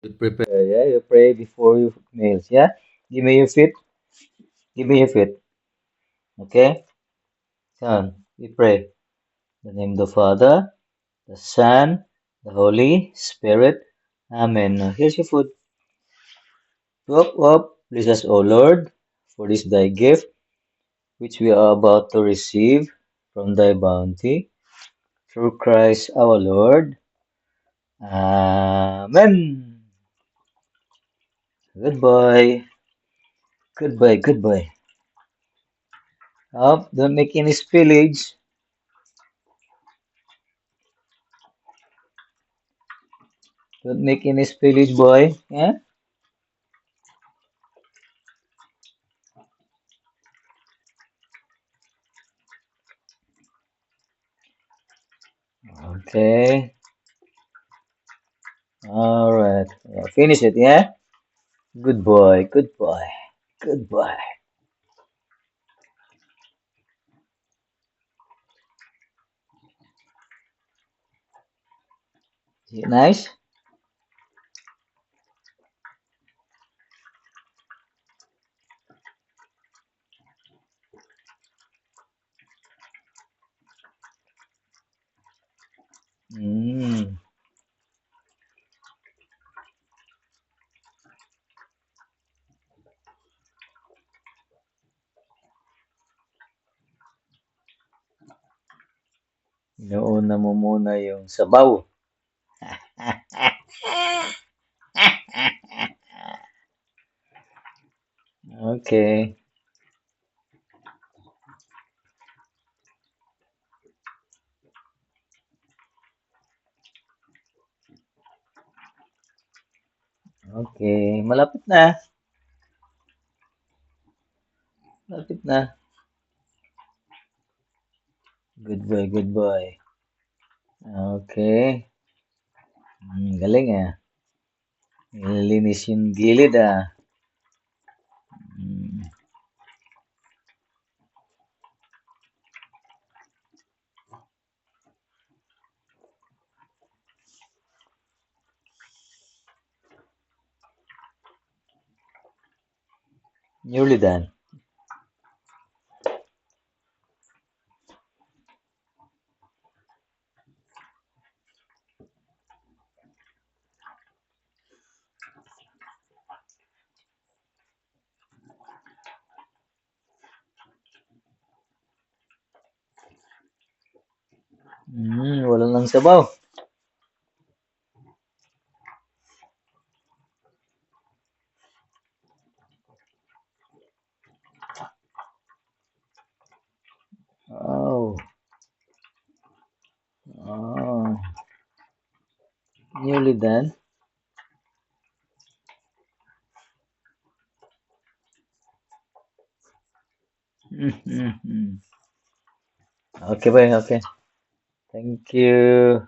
You prepare, yeah? You pray before you meals, yeah? Give me your feet. Give me your feet. Okay? Come, we pray. In the name of the Father, the Son, the Holy Spirit. Amen. Now, here's your food. Up. Bless us, O Lord, for this thy gift, which we are about to receive from thy bounty. Through Christ our Lord. Amen. Goodbye. Goodbye. Up, don't make any spillage. Don't make any spillage, boy. Yeah? Okay. All right. Yeah, finish it, yeah? Good boy. Good boy. Good boy. Is it nice? Mm. Inuuna mo muna yung sabaw. Okay. Okay. Malapit na. Malapit na. Good boy. Okay. Galing ah. Nililinis yung gilid ah. Mm. Nearly done. Wala lang sabaw. Oh. Oh. Nearly done. Okay, bye. Okay. Thank you.